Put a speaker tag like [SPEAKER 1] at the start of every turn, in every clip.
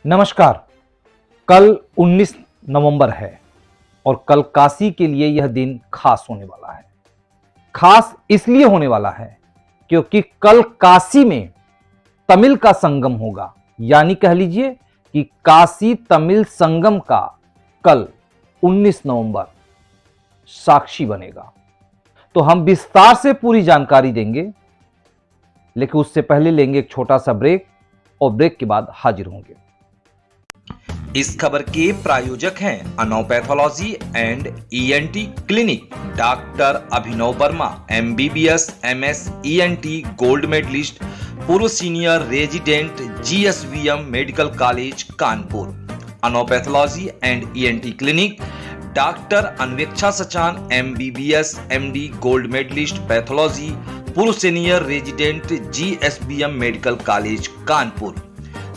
[SPEAKER 1] नमस्कार। कल 19 नवंबर है और कल काशी के लिए यह दिन खास होने वाला है। खास इसलिए होने वाला है क्योंकि कल काशी में तमिल का संगम होगा, यानी कह लीजिए कि काशी तमिल संगम का कल 19 नवंबर साक्षी बनेगा। तो हम विस्तार से पूरी जानकारी देंगे, लेकिन उससे पहले लेंगे एक छोटा सा ब्रेक और ब्रेक के बाद हाजिर होंगे।
[SPEAKER 2] इस खबर के प्रायोजक हैं अनोपैथोलॉजी and ENT clinic, doctor Abhinav Verma, MBBS MS ENT gold medallist, पूर्व senior resident GSVM medical college Kanpur. अनोपैथोलॉजी and ENT clinic, doctor Anveksha Sachan, MBBS MD gold medallist pathology, पूर्व senior resident GSBM medical college Kanpur.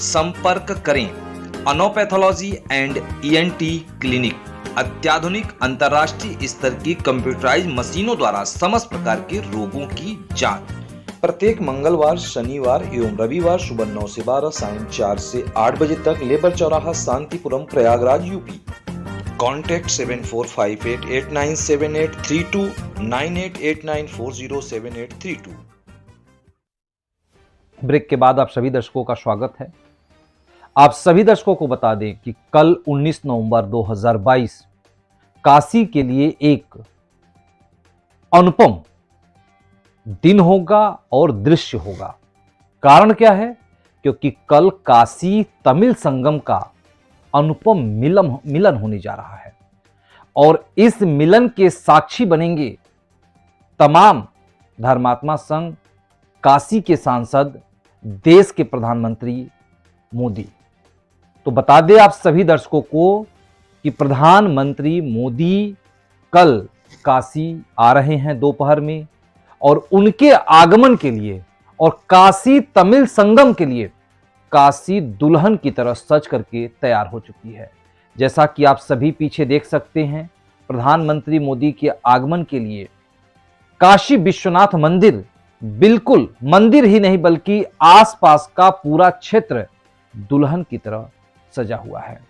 [SPEAKER 2] संपर्क करें अनोपैथोलॉजी एंड ईएनटी क्लिनिक। अत्याधुनिक अंतर्राष्ट्रीय स्तर की computerise मशीनों द्वारा समस्त प्रकार के रोगों की जांच। प्रत्येक मंगलवार, शनिवार एवं रविवार सुबह 9 से 12, सायं 4 से 8 बजे तक, लेबर चौराहा, Shantipuram, Prayagraj, UP. Contact 7458897832, 9889407832।
[SPEAKER 1] Break के बाद आप सभी दर्शकों का स्वागत है। आप सभी दर्शकों को बता दें कि कल 19 नवंबर 2022 काशी के लिए एक अनुपम दिन होगा और दृश्य होगा। कारण क्या है? क्योंकि कल काशी तमिल संगम का अनुपम मिलन होने जा रहा है और इस मिलन के साक्षी बनेंगे तमाम धर्मात्मा संघ, काशी के सांसद, देश के प्रधानमंत्री मोदी। तो बता दें आप सभी दर्शकों को कि प्रधानमंत्री मोदी कल काशी आ रहे हैं दोपहर में, और उनके आगमन के लिए और काशी तमिल संगम के लिए काशी दुल्हन की तरह सज करके तैयार हो चुकी है। जैसा कि आप सभी पीछे देख सकते हैं, प्रधानमंत्री मोदी के आगमन के लिए काशी विश्वनाथ मंदिर, बिल्कुल मंदिर ही नहीं बल्कि आसपास का पूरा क्षेत्र दुल्हन की तरह सजा हुआ है।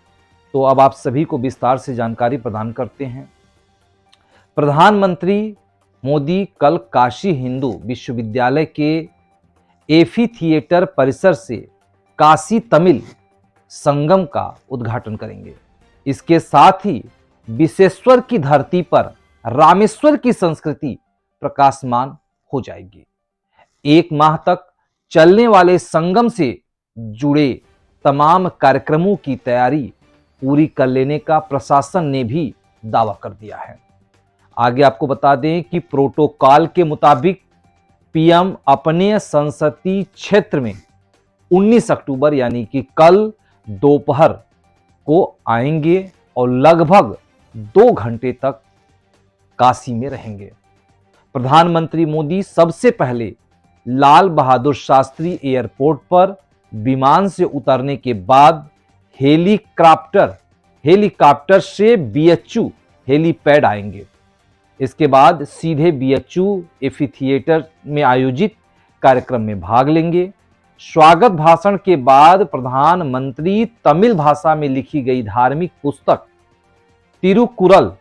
[SPEAKER 1] तो अब आप सभी को विस्तार से जानकारी प्रदान करते हैं। प्रधानमंत्री मोदी कल काशी हिंदू विश्वविद्यालय के एफी थिएटर परिसर से काशी तमिल संगम का उद्घाटन करेंगे। इसके साथ ही विश्वेश्वर की धरती पर रामेश्वर की संस्कृति प्रकाशमान हो जाएगी। एक माह तक चलने वाले संगम से जुड़े तमाम कार्यक्रमों की तैयारी पूरी कर लेने का प्रशासन ने भी दावा कर दिया है। आगे आपको बता दें कि प्रोटोकॉल के मुताबिक पीएम अपने संसदीय क्षेत्र में 19 अक्टूबर यानी कि कल दोपहर को आएंगे और लगभग 2 घंटे तक काशी में रहेंगे। प्रधानमंत्री मोदी सबसे पहले लाल बहादुर शास्त्री एयरपोर्ट पर विमान से उतरने के बाद हेलीकॉप्टर से बीएचयू हेलीपैड आएंगे। इसके बाद सीधे बीएचयू एफी थिएटर में आयोजित कार्यक्रम में भाग लेंगे। स्वागत भाषण के बाद प्रधानमंत्री तमिल भाषा में लिखी गई धार्मिक पुस्तक तिरुकुरल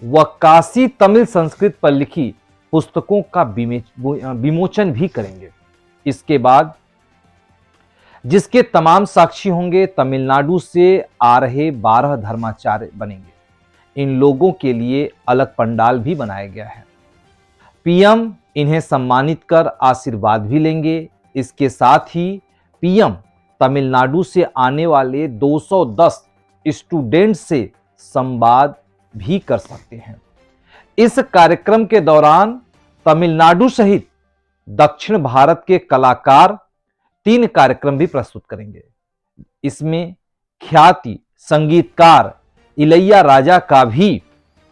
[SPEAKER 1] व काशी तमिल संस्कृत पर लिखी पुस्तकों का विमोचन भी करेंगे। इसके बाद जिसके तमाम साक्षी होंगे तमिलनाडु से आ रहे 12 धर्माचार्य बनेंगे। इन लोगों के लिए अलग पंडाल भी बनाया गया है। पीएम इन्हें सम्मानित कर आशीर्वाद भी लेंगे। इसके साथ ही पीएम तमिलनाडु से आने वाले 210 स्टूडेंट से संवाद भी कर सकते हैं। इस कार्यक्रम के दौरान तमिलनाडु सहित दक्षिण भारत के कलाकार 3 कार्यक्रम भी प्रस्तुत करेंगे। इसमें ख्याति संगीतकार इलैया राजा का भी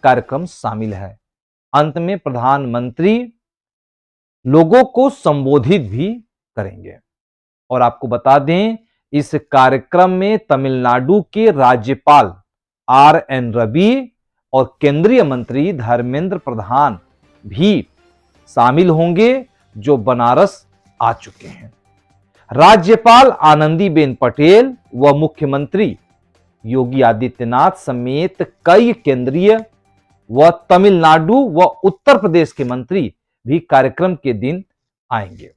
[SPEAKER 1] कार्यक्रम शामिल है। अंत में प्रधानमंत्री लोगों को संबोधित भी करेंगे। और आपको बता दें, इस कार्यक्रम में तमिलनाडु के राज्यपाल आर.एन. रवि और केंद्रीय मंत्री धर्मेंद्र प्रधान भी शामिल होंगे, जो बनारस आ चुके हैं। राज्यपाल आनंदीबेन पटेल व मुख्यमंत्री योगी आदित्यनाथ समेत कई केंद्रीय व तमिलनाडु व उत्तर प्रदेश के मंत्री भी कार्यक्रम के दिन आएंगे।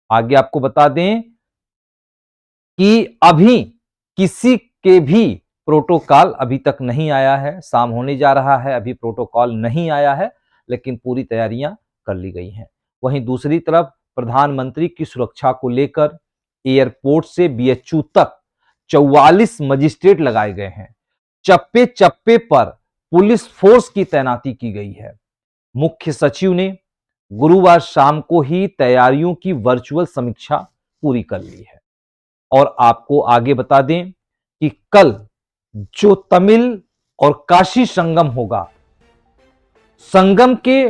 [SPEAKER 1] आगे आपको बता दें कि अभी किसी के भी प्रोटोकॉल अभी तक नहीं आया है, शाम होने जा रहा है, अभी प्रोटोकॉल नहीं आया है, लेकिन पूरी तैयारियां कर ली गई हैं। वहीं दूसरी तरफ प्रधानमंत्री की सुरक्षा को लेकर एयरपोर्ट से बीएचयू तक 44 मजिस्ट्रेट लगाए गए हैं। चप्पे चप्पे पर पुलिस फोर्स की तैनाती की गई है। मुख्य सचिव ने गुरुवार शाम को ही तैयारियों की वर्चुअल समीक्षा पूरी कर ली है। और आपको आगे बता दें कि कल जो तमिल और काशी संगम होगा, संगम के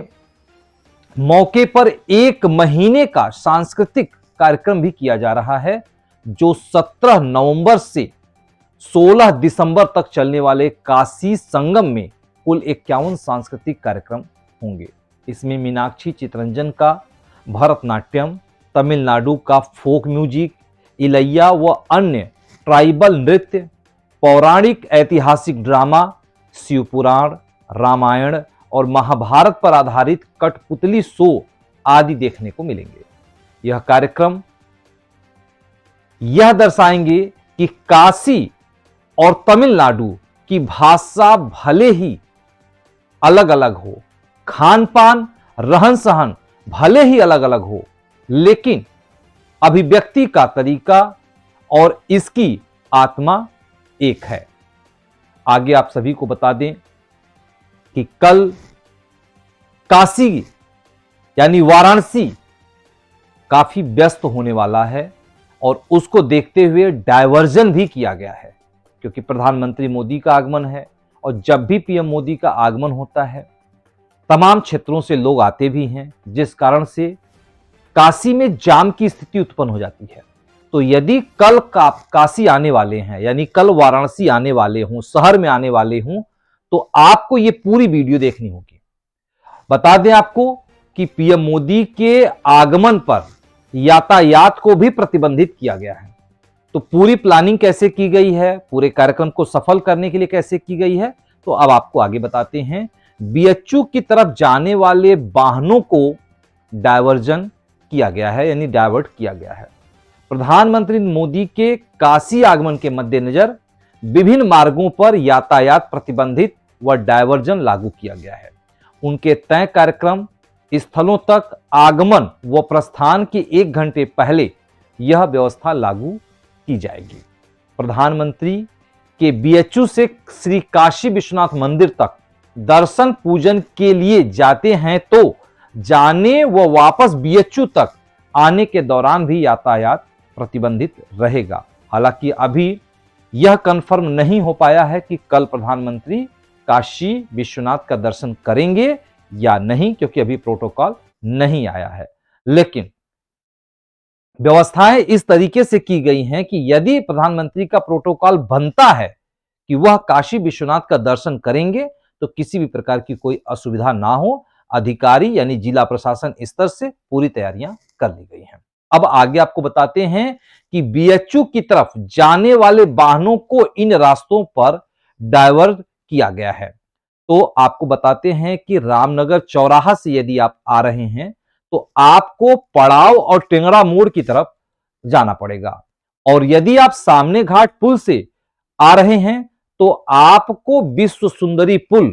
[SPEAKER 1] मौके पर 1 महीने का सांस्कृतिक कार्यक्रम भी किया जा रहा है, जो 17 नवंबर से 16 दिसंबर तक चलने वाले काशी संगम में कुल 51 सांस्कृतिक कार्यक्रम होंगे। इसमें मीनाक्षी चितरंजन का भरतनाट्यम, तमिलनाडु का फोक म्यूजिक, इलैया व अन्य ट्राइबल नृत्य, पौराणिक ऐतिहासिक ड्रामा, शिव पुराण, रामायण और महाभारत पर आधारित कठपुतली शो आदि देखने को मिलेंगे। यह कार्यक्रम यह दर्शाएंगे कि काशी और तमिलनाडु की भाषा भले ही अलग अलग हो, खान पान, रहन सहन भले ही अलग अलग हो, लेकिन अभिव्यक्ति का तरीका और इसकी आत्मा एक है। आगे आप सभी को बता दें कि कल काशी यानी वाराणसी काफी व्यस्त होने वाला है और उसको देखते हुए डायवर्जन भी किया गया है, क्योंकि प्रधानमंत्री मोदी का आगमन है और जब भी पीएम मोदी का आगमन होता है तमाम क्षेत्रों से लोग आते भी हैं, जिस कारण से काशी में जाम की स्थिति उत्पन्न हो जाती है। तो यदि कल काशी आने वाले हैं, यानी कल वाराणसी आने वाले हों, शहर में आने वाले हों, तो आपको ये पूरी वीडियो देखनी होगी। बता दें आपको कि पीएम मोदी के आगमन पर यातायात को भी प्रतिबंधित किया गया है। तो पूरी प्लानिंग कैसे की गई है, पूरे कार्यक्रम को सफल करने के लिए कैसे की गई है, तो अब आपको आगे बताते हैं। बीएचयू की तरफ जाने वाले वाहनों को डायवर्जन किया गया है, यानी डायवर्ट किया गया है। प्रधानमंत्री मोदी के काशी आगमन के मद्देनजर विभिन्न मार्गों पर यातायात प्रतिबंधित व डायवर्जन लागू किया गया है। उनके तय कार्यक्रम स्थलों तक आगमन व प्रस्थान के 1 घंटे पहले यह व्यवस्था लागू की जाएगी। प्रधानमंत्री के बीएचयू से श्री काशी विश्वनाथ मंदिर तक दर्शन पूजन के लिए जाते हैं, तो जाने व वापस बीएचयू तक आने के दौरान भी यातायात प्रतिबंधित रहेगा। हालांकि अभी यह कंफर्म नहीं हो पाया है कि कल प्रधानमंत्री काशी विश्वनाथ का दर्शन करेंगे या नहीं, क्योंकि अभी प्रोटोकॉल नहीं आया है। लेकिन व्यवस्थाएं इस तरीके से की गई हैं कि यदि प्रधानमंत्री का प्रोटोकॉल बनता है कि वह काशी विश्वनाथ का दर्शन करेंगे, तो किसी भी प्रकार की कोई असुविधा ना हो। अधिकारी यानी जिला प्रशासन स्तर से पूरी तैयारियां कर ली गई हैं। अब आगे आपको बताते हैं कि बीएचयू की तरफ जाने वाले वाहनों को इन रास्तों पर डायवर्ट किया गया है। तो आपको बताते हैं कि रामनगर चौराहा से यदि आप आ रहे हैं तो आपको पड़ाव और टेंगड़ा मोड़ की तरफ जाना पड़ेगा, और यदि आप सामने घाट पुल से आ रहे हैं तो आपको विश्व सुंदरी पुल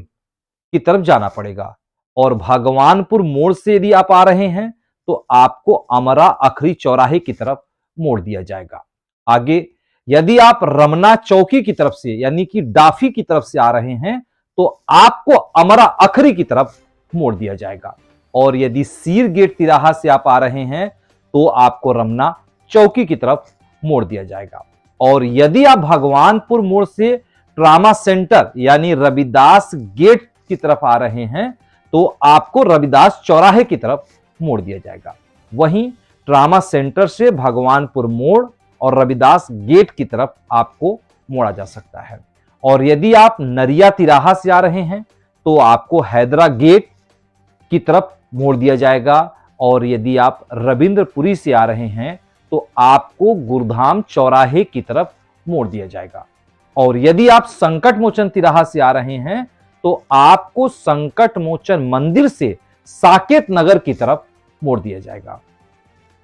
[SPEAKER 1] की तरफ जाना पड़ेगा, और भगवानपुर मोड़ से यदि आप आ रहे हैं तो आपको अमरा अखरी चौराहे की तरफ मोड़ दिया जाएगा। आगे यदि आप रमना चौकी की तरफ से यानी कि डाफी की तरफ से आ रहे हैं तो आपको अमरा अखरी की तरफ मोड़ दिया जाएगा, और यदि सीर गेट तिराहा से आप आ रहे हैं तो आपको रमना चौकी की तरफ मोड़ दिया जाएगा। और यदि आप भगवानपुर मोड़ से ट्रामा सेंटर यानी रविदास गेट की तरफ आ रहे हैं तो आपको रविदास चौराहे की तरफ मोड़ दिया जाएगा। वहीं ट्रामा सेंटर से भगवानपुर मोड़ और रविदास गेट की तरफ आपको मोड़ा जा सकता है। और यदि आप नरिया तिराहा से आ रहे हैं तो आपको हैदरा गेट की तरफ मोड़ दिया जाएगा, और यदि आप रविंद्रपुरी से आ रहे हैं तो आपको गुरुधाम चौराहे की तरफ मोड़ दिया जाएगा। और यदि आप संकट मोचन तिराहा से आ रहे हैं तो आपको संकट मोचन मंदिर से साकेत नगर की तरफ मोड़ दिया जाएगा।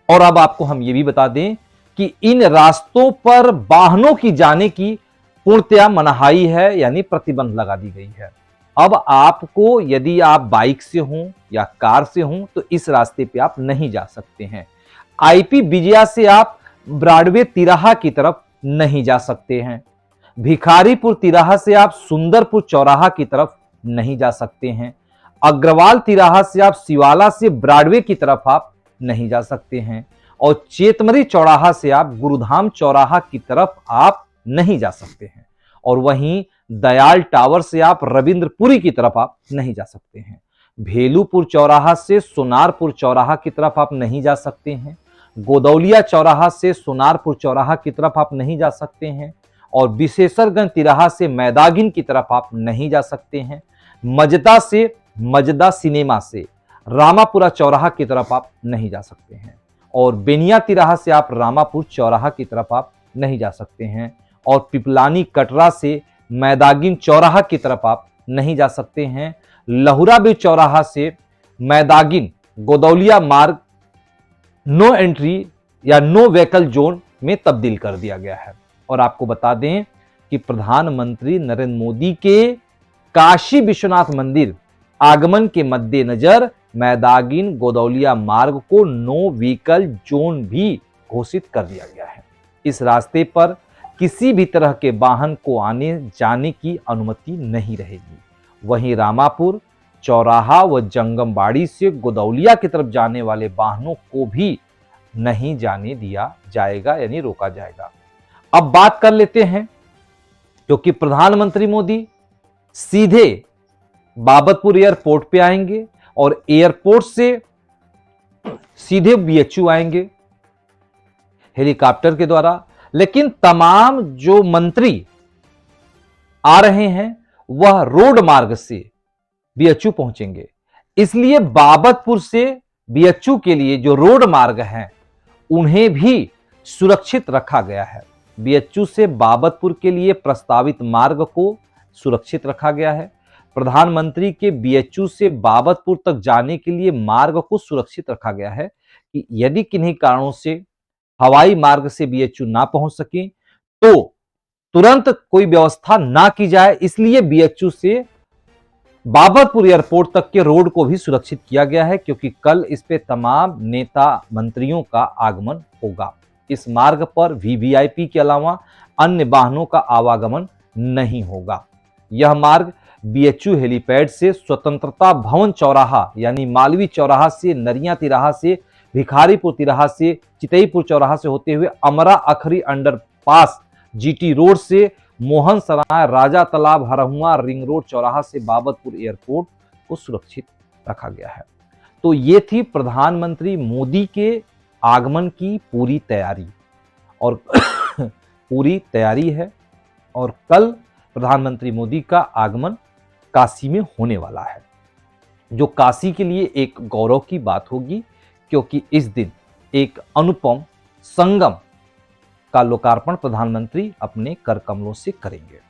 [SPEAKER 1] और अब आपको हम यह भी बता दें कि इन रास्तों पर वाहनों की जाने की पूर्णतया मनाही है, यानी प्रतिबंध लगा दी गई है। अब आपको यदि आप बाइक से हों या कार से हों तो इस रास्ते पे आप नहीं जा सकते हैं। आईपी विजया से आप ब्रॉडवे तिराहा की तरफ नहीं जा सकते हैं। भिखारीपुर तिराहा से आप सुंदरपुर चौराहा की तरफ नहीं जा सकते हैं। अग्रवाल तिराहा से आप शिवाला से ब्रॉडवे की तरफ आप नहीं जा सकते हैं। और चेतमरी चौराहा से आप गुरुधाम चौराहा की तरफ आप नहीं जा सकते हैं। और वहीं दयाल टावर से आप रविंद्रपुरी की तरफ आप नहीं जा सकते हैं। भेलूपुर चौराहा से सोनारपुर चौराहा की तरफ आप नहीं जा सकते हैं। गोदौलिया चौराहा से सोनारपुर चौराहा की तरफ आप नहीं जा सकते हैं। और विशेषरगंज तिराहा से मैदागिन की तरफ आप नहीं जा सकते हैं। मजदा से मजदा सिनेमा से रामापुरा चौराहा की तरफ आप नहीं जा सकते हैं। और बेनिया तिराहा से आप रामापुर चौराहा की तरफ आप नहीं जा सकते हैं। और पिपलानी कटरा से मैदागिन चौराहा की तरफ आप नहीं जा सकते हैं। लहुरा ब्रिज चौराहा से मैदागिन गोदौलिया मार्ग नो एंट्री या नो व्हीकल जोन में तब्दील कर दिया गया है। और आपको बता दें कि प्रधानमंत्री नरेंद्र मोदी के काशी विश्वनाथ मंदिर आगमन के मद्देनजर मैदागिन गोदौलिया मार्ग को नो व्हीकल जोन भी घोषित कर दिया गया है। इस रास्ते पर किसी भी तरह के वाहन को आने जाने की अनुमति नहीं रहेगी। वहीं रामापुर चौराहा व जंगमबाड़ी से गोदौलिया की तरफ जाने वाले वाहनों को भी नहीं जाने दिया जाएगा, यानी रोका जाएगा। अब बात कर लेते हैं, क्योंकि प्रधानमंत्री मोदी सीधे बाबतपुर एयरपोर्ट पे आएंगे और एयरपोर्ट से सीधे बीएचयू आएंगे हेलीकॉप्टर के द्वारा। लेकिन तमाम जो मंत्री आ रहे हैं वह रोड मार्ग से बीएचयू पहुंचेंगे। इसलिए बाबतपुर से बीएचयू के लिए जो रोड मार्ग हैं उन्हें भी सुरक्षित रखा गया है। बीएचयू से बाबतपुर के लिए प्रस्तावित मार्ग को सुरक्षित रखा गया है। प्रधानमंत्री के बीएचयू से बाबतपुर तक जाने के लिए मार्ग को सुरक्षित रखा गया है कि यदि किन्हीं कारणों से हवाई मार्ग से बीएचयू ना पहुंच सके तो तुरंत कोई व्यवस्था ना की जाए। इसलिए बीएचयू से बाबतपुर एयरपोर्ट तक के रोड को भी सुरक्षित किया गया है, क्योंकि कल इस पे तमाम नेता मंत्रियों का आगमन होगा। इस मार्ग पर वीवीआईपी के अलावा अन्य वाहनों का आवागमन नहीं होगा। यह मार्ग बीएचयू हेलीपैड से स्वतंत्रता भवन चौराहा यानी मालवी चौराहा से नरिया तिराहा से भिखारीपुर तिराहा से चितईपुर चौराहा से होते हुए अमरा अखरी अंडरपास जीटी रोड से मोहन सराय राजा तालाब हरहुआ रिंग रोड चौराहा से बाबतपुर एयरपोर्ट को सुरक्षित रखा गया है। तो ये थी प्रधानमंत्री मोदी के आगमन की पूरी तैयारी, और पूरी तैयारी है। और कल प्रधानमंत्री मोदी का आगमन काशी में होने वाला है, जो काशी के लिए एक गौरव की बात होगी, क्योंकि इस दिन एक अनुपम संगम का लोकार्पण प्रधानमंत्री अपने कर कमलों से करेंगे।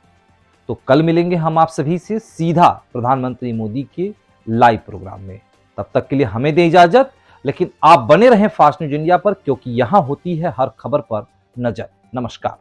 [SPEAKER 1] तो कल मिलेंगे हम आप सभी से सीधा प्रधानमंत्री मोदी के लाइव प्रोग्राम में। तब तक के लिए हमें दें इजाजत, लेकिन आप बने रहें फास्ट न्यूज इंडिया पर, क्योंकि यहां होती है हर खबर पर नजर। नमस्कार।